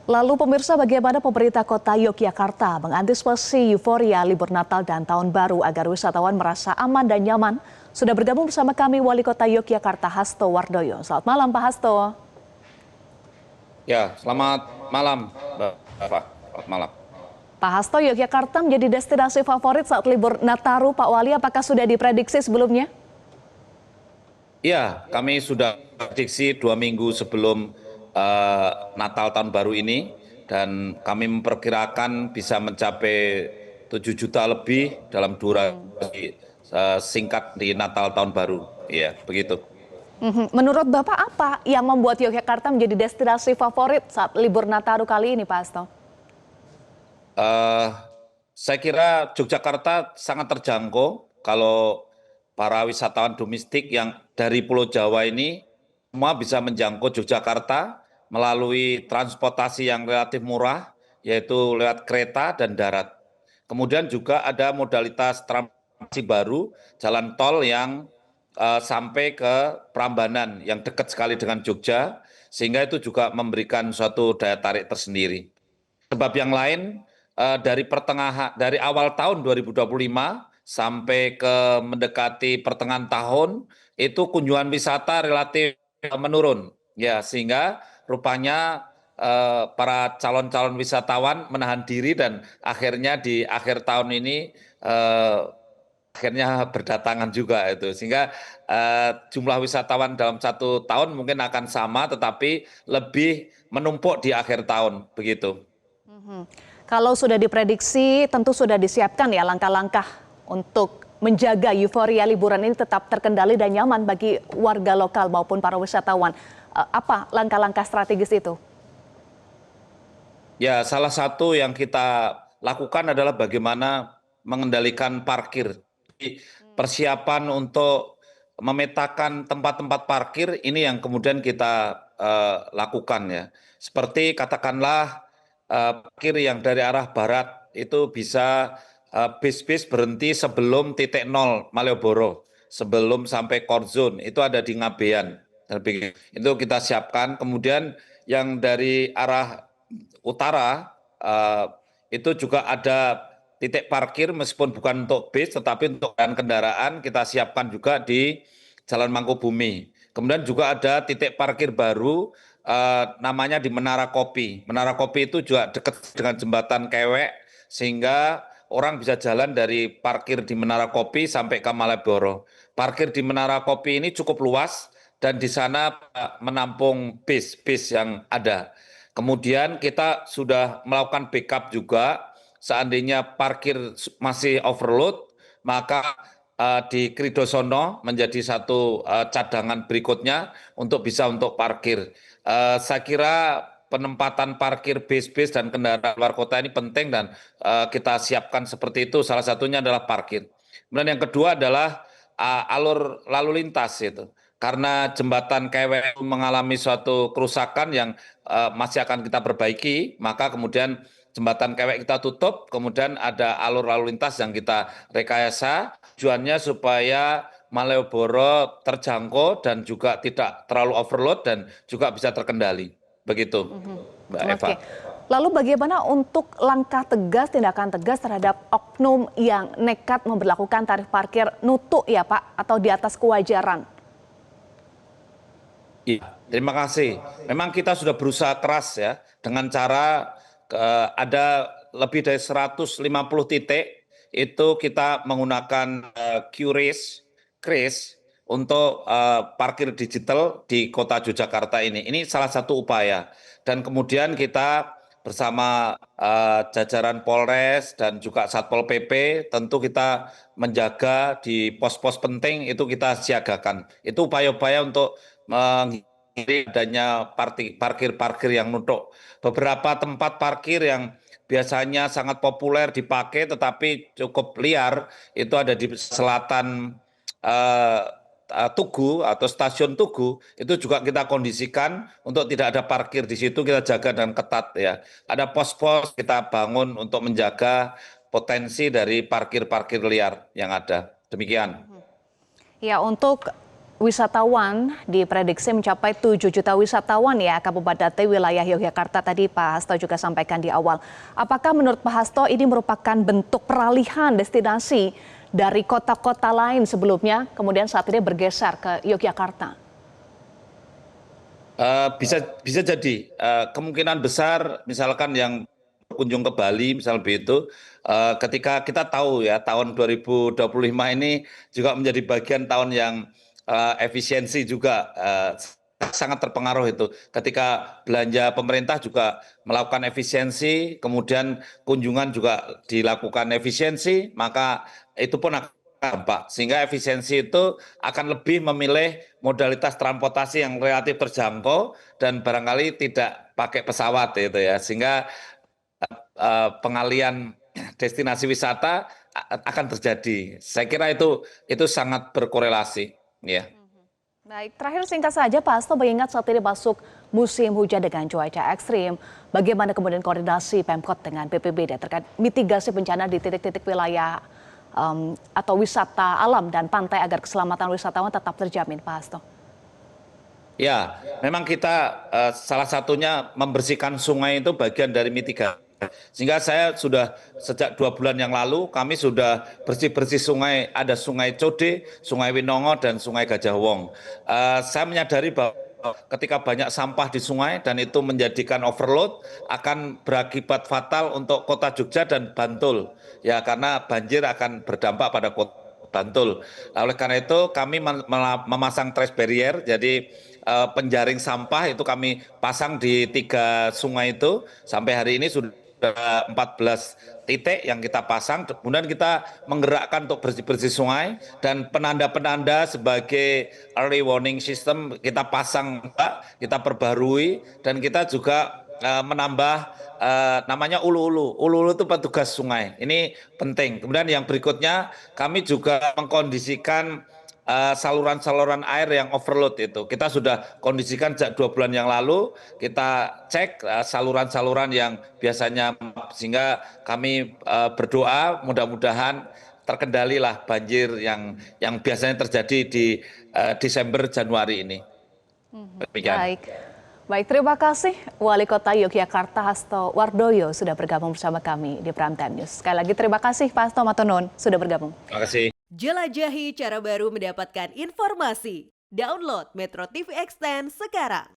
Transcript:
Lalu pemirsa, bagaimana pemerintah kota Yogyakarta mengantisipasi euforia libur Natal dan Tahun Baru agar wisatawan merasa aman dan nyaman? Sudah bergabung bersama kami Wali Kota Yogyakarta Hasto Wardoyo. Selamat malam Pak Hasto. Ya, selamat malam, Mbak Eva. Selamat malam. Pak Hasto, Yogyakarta menjadi destinasi favorit saat libur Nataru. Pak Wali, apakah sudah diprediksi sebelumnya? Iya, kami sudah prediksi 2 minggu sebelum Natal Tahun Baru ini, dan kami memperkirakan bisa mencapai 7 juta lebih dalam durasi singkat di Natal Tahun Baru. Iya, begitu. Menurut Bapak apa yang membuat Yogyakarta menjadi destinasi favorit saat libur Nataru kali ini Pak Hasto? Eh, saya kira Yogyakarta sangat terjangkau kalau para wisatawan domestik yang dari Pulau Jawa ini semua bisa menjangkau Yogyakarta melalui transportasi yang relatif murah, yaitu lewat kereta dan darat. Kemudian juga ada modalitas transportasi baru, jalan tol yang sampai ke Prambanan yang dekat sekali dengan Jogja, sehingga itu juga memberikan suatu daya tarik tersendiri. Sebab yang lain, dari awal tahun 2025 sampai ke mendekati pertengahan tahun itu kunjungan wisata relatif menurun, ya, sehingga rupanya para calon-calon wisatawan menahan diri dan akhirnya di akhir tahun ini eh, akhirnya berdatangan juga itu, sehingga jumlah wisatawan dalam 1 tahun mungkin akan sama tetapi lebih menumpuk di akhir tahun begitu. Kalau sudah diprediksi, tentu sudah disiapkan ya langkah-langkah untuk menjaga euforia liburan ini tetap terkendali dan nyaman bagi warga lokal maupun para wisatawan. Apa langkah-langkah strategis itu? Ya, salah satu yang kita lakukan adalah bagaimana mengendalikan parkir. Jadi, persiapan untuk memetakan tempat-tempat parkir ini yang kemudian kita lakukan, ya. Seperti katakanlah parkir yang dari arah barat itu bisa bis-bis berhenti sebelum titik nol Malioboro, sebelum sampai core zone itu ada di Ngabean. Itu kita siapkan. Kemudian yang dari arah utara itu juga ada titik parkir meskipun bukan untuk bis tetapi untuk kendaraan kita siapkan juga di Jalan Mangkubumi. Kemudian juga ada titik parkir baru namanya di Menara Kopi. Menara Kopi itu juga dekat dengan jembatan Kewek sehingga orang bisa jalan dari parkir di Menara Kopi sampai ke Malioboro. Parkir di Menara Kopi ini cukup luas dan di sana menampung bis-bis yang ada. Kemudian kita sudah melakukan backup juga, seandainya parkir masih overload, maka di Kridosono menjadi satu cadangan berikutnya untuk parkir. Saya kira penempatan parkir bis-bis dan kendaraan luar kota ini penting dan kita siapkan seperti itu. Salah satunya adalah parkir. Kemudian yang kedua adalah alur lalu lintas itu. Karena jembatan Kewek mengalami suatu kerusakan yang masih akan kita perbaiki, maka kemudian jembatan Kewek kita tutup, kemudian ada alur lalu lintas yang kita rekayasa, tujuannya supaya Malioboro terjangkau dan juga tidak terlalu overload dan juga bisa terkendali. Begitu, Mbak Eva. Oke. Lalu bagaimana untuk langkah tegas, tindakan tegas terhadap oknum yang nekat memberlakukan tarif parkir nutuk ya Pak, atau di atas kewajaran? Iya, terima kasih. Memang kita sudah berusaha keras ya dengan cara ada lebih dari 150 titik itu kita menggunakan QRIS untuk parkir digital di kota Yogyakarta ini. Ini salah satu upaya. Dan kemudian kita bersama jajaran Polres dan juga Satpol PP tentu kita menjaga di pos-pos penting itu kita siagakan. Itu upaya-upaya untuk menghindari adanya parkir-parkir yang nutuk. Beberapa tempat parkir yang biasanya sangat populer dipakai tetapi cukup liar itu ada di selatan eh, Tugu atau stasiun Tugu itu juga kita kondisikan untuk tidak ada parkir di situ, kita jaga dan ketat ya. Ada pos-pos kita bangun untuk menjaga potensi dari parkir-parkir liar yang ada. Demikian. Ya, untuk wisatawan diprediksi mencapai 7 juta wisatawan ya Kabupaten wilayah Yogyakarta tadi Pak Hasto juga sampaikan di awal. Apakah menurut Pak Hasto ini merupakan bentuk peralihan destinasi dari kota-kota lain sebelumnya kemudian saat ini bergeser ke Yogyakarta? Bisa jadi kemungkinan besar misalkan yang berkunjung ke Bali misal begitu, ketika kita tahu ya tahun 2025 ini juga menjadi bagian tahun yang efisiensi juga, sangat terpengaruh itu ketika belanja pemerintah juga melakukan efisiensi, kemudian kunjungan juga dilakukan efisiensi, maka itu pun akan dampak. Sehingga efisiensi itu akan lebih memilih modalitas transportasi yang relatif terjangkau dan barangkali tidak pakai pesawat itu ya. Sehingga pengalian destinasi wisata akan terjadi. Saya kira itu sangat berkorelasi ya. Baik, terakhir singkat saja Pak Hasto mengingat saat ini masuk musim hujan dengan cuaca ekstrim. Bagaimana kemudian koordinasi Pemkot dengan BPBD terkait mitigasi bencana di titik-titik wilayah atau wisata alam dan pantai agar keselamatan wisatawan tetap terjamin, Pak Hasto? Ya, memang kita salah satunya membersihkan sungai itu bagian dari mitigasi. Sehingga saya sudah sejak 2 bulan yang lalu kami sudah bersih-bersih sungai, ada Sungai Code, Sungai Winongo dan Sungai Gajah Wong. Saya menyadari bahwa ketika banyak sampah di sungai dan itu menjadikan overload akan berakibat fatal untuk kota Jogja dan Bantul. Ya, karena banjir akan berdampak pada kota Bantul. Oleh karena itu kami memasang trash barrier, jadi penjaring sampah itu kami pasang di 3 sungai itu. Sampai hari ini sudah 14 titik yang kita pasang, kemudian kita menggerakkan untuk bersih-bersih sungai dan penanda-penanda sebagai early warning system kita pasang, kita perbarui dan kita juga menambah namanya ulu-ulu. Ulu-ulu itu petugas sungai. Ini penting. Kemudian yang berikutnya kami juga mengkondisikan saluran-saluran air yang overload itu. Kita sudah kondisikan sejak 2 bulan yang lalu, kita cek saluran-saluran yang biasanya, sehingga kami berdoa mudah-mudahan terkendalilah banjir yang biasanya terjadi di Desember Januari ini. Demikian. Baik. Baik, terima kasih Wali Kota Yogyakarta Hasto Wardoyo sudah bergabung bersama kami di Prime Time News. Sekali lagi terima kasih Pak Hasto Matonon sudah bergabung. Terima kasih. Jelajahi cara baru mendapatkan informasi. Download Metro TV Extend sekarang.